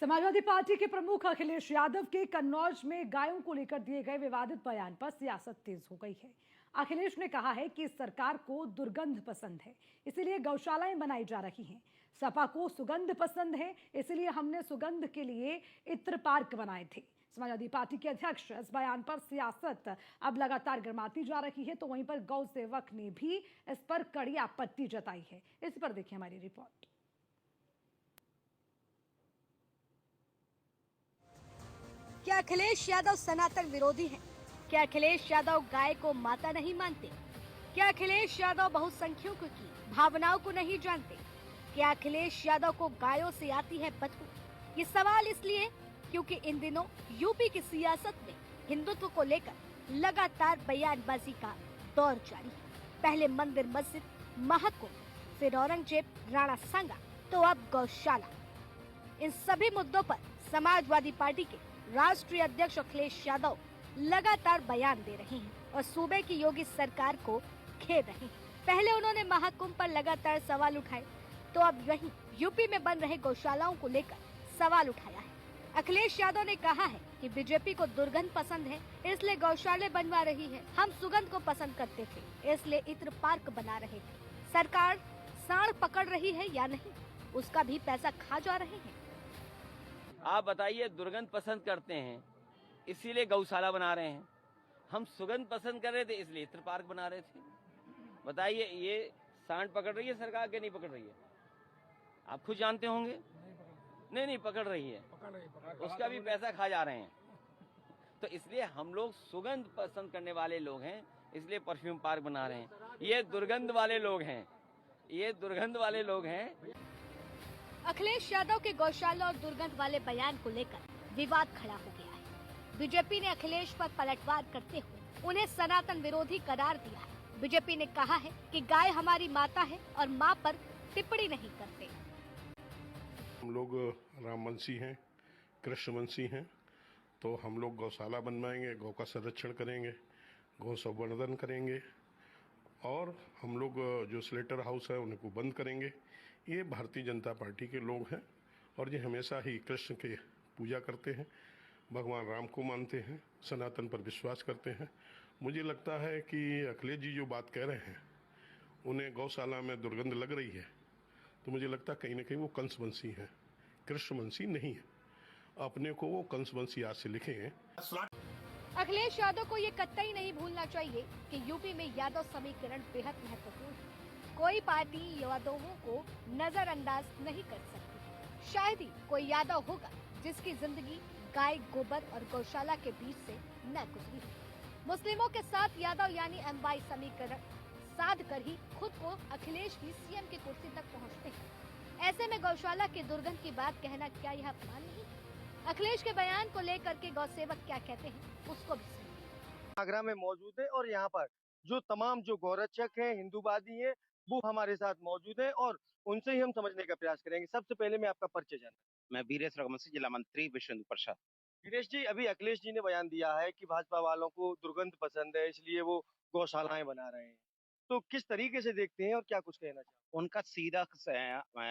Samajwadi party के प्रमुख अखिलेश यादव के कन्नौज में गायों को लेकर दिए गए विवादित बयान पर सियासत तेज हो गई है। अखिलेश ने कहा है कि सरकार को दुर्गंध पसंद है, इसीलिए गौशालाएं बनाई जा रही हैं। सपा को सुगंध पसंद है, इसलिए हमने सुगंध के लिए इत्र पार्क बनाए थे। समाजवादी पार्टी के अध्यक्ष इस बयान पर सियासत अब लगातार गर्माती जा रही है, तो वहीं पर गौ सेवक ने भी इस पर कड़ी आपत्ति जताई है। इस पर देखिए हमारी रिपोर्ट। क्या अखिलेश यादव सनातन विरोधी हैं? क्या अखिलेश यादव गाय को माता नहीं मानते? क्या अखिलेश यादव बहुसंख्यकों की भावनाओं को नहीं जानते? क्या अखिलेश यादव को गायों से आती है बदबू? ये सवाल इसलिए क्योंकि इन दिनों यूपी की सियासत में हिंदुत्व को लेकर लगातार बयानबाजी का दौर जारी है। पहले मंदिर मस्जिद, महकुम, फिर औरंगजेब, राणा सांगा, तो अब गौशाला। इन सभी मुद्दों पर समाजवादी पार्टी के राष्ट्रीय अध्यक्ष अखिलेश यादव लगातार बयान दे रहे हैं और सूबे की योगी सरकार को घेर रहे हैं। पहले उन्होंने महाकुंभ पर लगातार सवाल उठाए, तो अब वहीं यूपी में बन रहे गौशालाओं को लेकर सवाल उठाया है। अखिलेश यादव ने कहा है कि बीजेपी को दुर्गंध पसंद है, इसलिए गौशाले बनवा रही है। हम सुगंध को पसंद करते थे, इसलिए इत्र पार्क बना रहे थे। सरकार सांड पकड़ रही है या नहीं, उसका भी पैसा खा जा रहे हैं। आप बताइए, दुर्गंध पसंद करते हैं इसीलिए गौशाला बना रहे हैं। हम सुगंध पसंद कर रहे थे इसलिए इत्र पार्क बना रहे थे। बताइए, ये सांड पकड़ रही है सरकार के नहीं पकड़ रही है? आप खुद जानते होंगे। नहीं पकड़ रही है, उसका भी पैसा खा जा रहे हैं। तो इसलिए हम लोग सुगंध पसंद करने वाले लोग हैं, इसलिए परफ्यूम पार्क बना रहे हैं। ये दुर्गंध वाले लोग हैं, ये दुर्गंध वाले लोग हैं। अखिलेश यादव के गौशाला और दुर्गंध वाले बयान को लेकर विवाद खड़ा हो गया है। बीजेपी ने अखिलेश पर पलटवार करते हुए उन्हें सनातन विरोधी करार दिया है। बीजेपी ने कहा है कि गाय हमारी माता है और मां पर टिप्पणी नहीं करते। हम लोग रामवंशी हैं, कृष्णवंशी हैं, तो हम लोग गौशाला बनवाएंगे, गौ का संरक्षण करेंगे, गौ संवर्धन करेंगे और हम लोग जो स्लेटर हाउस है उनको बंद करेंगे। ये भारतीय जनता पार्टी के लोग हैं और ये हमेशा ही कृष्ण के पूजा करते हैं, भगवान राम को मानते हैं, सनातन पर विश्वास करते हैं। मुझे लगता है कि अखिलेश जी जो बात कह रहे हैं, उन्हें गौशाला में दुर्गंध लग रही है, तो मुझे लगता है कहीं ना कहीं वो कंसवंशी हैं, कृष्णवंशी नहीं है। अपने को वो कंसवंशी आज से लिखें। अखिलेश यादव को ये कतई नहीं भूलना चाहिए कि यूपी में यादव समीकरण बेहद महत्वपूर्ण है। कोई पार्टी यादवों को नजरअंदाज नहीं कर सकती। शायद ही कोई यादव होगा जिसकी जिंदगी गाय, गोबर और गौशाला के बीच से न गुजरी हो। मुस्लिमों के साथ यादव यानी MY समीकरण साध कर ही खुद को अखिलेश की CM की कुर्सी तक पहुंचते हैं। ऐसे में गौशाला के दुर्गंध की बात कहना क्या यह अपमान नहीं? अखिलेश के बयान को लेकर के गौ सेवक क्या कहते हैं, उसको भी सुनिए। आगरा में मौजूद है और यहाँ पर जो तमाम जो गौरक्षक हैं, हिंदूवादी हैं, वो हमारे साथ मौजूद हैं और उनसे ही हम समझने का प्रयास करेंगे। सबसे पहले मैं आपका परिचय जानना। मैं वीरेश रघुवंशी, जिला मंत्री विश्व हिंदू परिषद। वीरेश जी, अभी अखिलेश जी ने बयान दिया है कि भाजपा वालों को दुर्गंध पसंद है, इसलिए वो गौशालाएं बना रहे हैं। तो किस तरीके से देखते हैं और क्या कुछ कहना चाहते हैं? उनका सीधा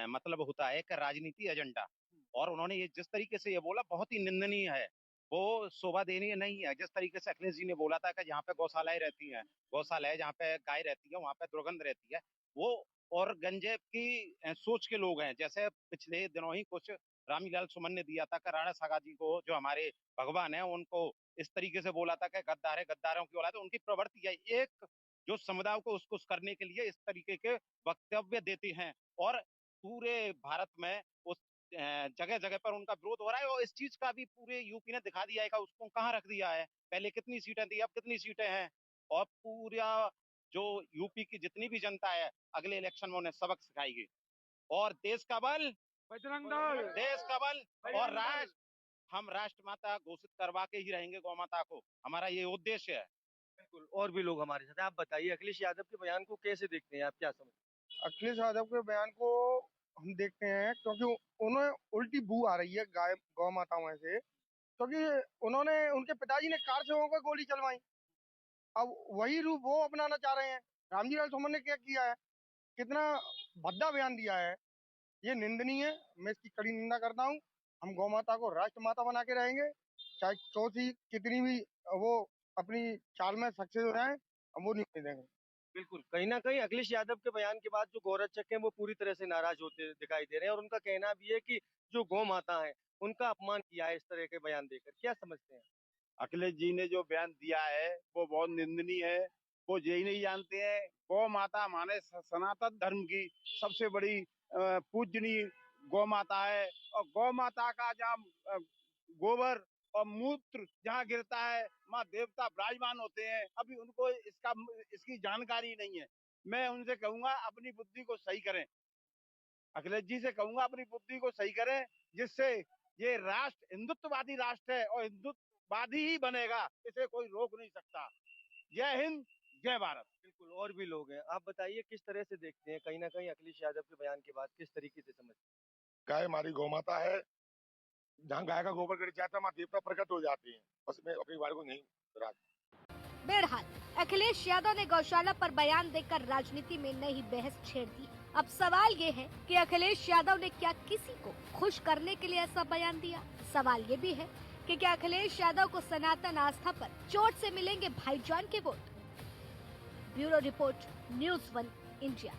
मतलब होता है कि राजनीति एजेंडा, और उन्होंने ये जिस तरीके से ये बोला बहुत ही निंदनीय है। वो शोभा देनी नहीं है। जिस तरीके से अखिलेश जी ने बोला था कि जहाँ पे गौशालाएं रहती हैं, गौशाला है जहाँ पे गाय रहती है, वहाँ पे दुर्गंध रहती है, वो और गंजेब की सोच के लोग हैं। जैसे पिछले दिनों ही कुछ रामीलाल सुमन ने दिया था कि राणा सागा जी को, जो हमारे भगवान है, उनको इस तरीके से बोला था कि गद्दार है, गद्दारों की औलाद है। उनकी प्रवृत्ति है एक जो समुदाय को उसको करने के लिए इस तरीके के वक्तव्य देते हैं और पूरे भारत में उस जगह जगह पर उनका विरोध हो रहा है। और इस चीज का भी पूरे यूपी ने दिखा दिया है कि उसको कहाँ रख दिया है। पहले कितनी सीटें थी, अब कितनी सीटें हैं। और पूरा जो यूपी की जितनी भी जनता है, अगले इलेक्शन में उन्हें सबक सिखाएगी। और देश का बल बजरंग दल, देश का बल और राष्ट्र, हम राष्ट्रमाता घोषित करवा के ही रहेंगे गौ माता को। हमारा ये उद्देश्य है। बिल्कुल, और भी लोग हमारे साथ हैं। आप बताइए, अखिलेश यादव के बयान को कैसे देखते हैं, आप क्या समझते हैं? अखिलेश यादव के बयान को हम देखते हैं क्योंकि उन्हें उल्टी बू आ रही है गाय गौ माताओं से, क्योंकि उन्होंने उनके पिताजी ने कार सेवकों को गोली चलवाई। अब वही रूप वो अपनाना चाह रहे हैं। रामजी लाल सुमन ने क्या किया है, कितना भद्दा बयान दिया है, ये निंदनीय है। मैं इसकी कड़ी निंदा करता हूँ हम गौ माता को राष्ट्र माता बना के रहेंगे, चाहे चौथी कितनी भी वो अपनी चाल में सक्सेस हो जाए, हम वो नहीं होने देंगे। बिल्कुल, कहीं ना कहीं अखिलेश यादव के बयान के बाद जो गौरक्षक हैं वो पूरी तरह से नाराज होते दिखाई दे रहे हैं और उनका कहना भी है कि जो गौ माता है उनका अपमान किया है इस तरह के बयान देकर। क्या समझते हैं? अखिलेश जी ने जो बयान दिया है वो बहुत निंदनीय है। वो यही नहीं जानते हैं गौ माता हमारे सनातन धर्म की सबसे बड़ी पूजनीय गौ माता है। और गौ माता का जहाँ गोबर और मूत्र जहाँ गिरता है माँ देवता विराजमान होते हैं। अभी उनको इसकी जानकारी नहीं है। मैं उनसे कहूंगा अपनी बुद्धि को सही करें। अखिलेश जी से कहूंगा अपनी बुद्धि को सही करें, जिससे ये राष्ट्र हिंदुत्ववादी राष्ट्र है और हिंदुत्ववादी ही बनेगा, इसे कोई रोक नहीं सकता। जय हिंद, जय भारत। बिल्कुल, और भी लोग हैं। आप बताइए किस तरह से देखते हैं, कहीं ना कहीं अखिलेश यादव के बयान के बाद किस तरीके से समझते हैं? गाय हमारी गौ माता है, जहाँ गाय का गोबर गिर जाता है माँ देवता प्रकट हो जाती है। बस मैं अपनी बात को नहीं राज। बहरहाल अखिलेश यादव ने गौशाला पर बयान देकर राजनीति में नई बहस छेड़ दी। अब सवाल ये है कि अखिलेश यादव ने क्या किसी को खुश करने के लिए ऐसा बयान दिया? सवाल ये भी है कि क्या अखिलेश यादव को सनातन आस्था पर चोट से मिलेंगे भाईजान के vote? Bureau report, news 1 India.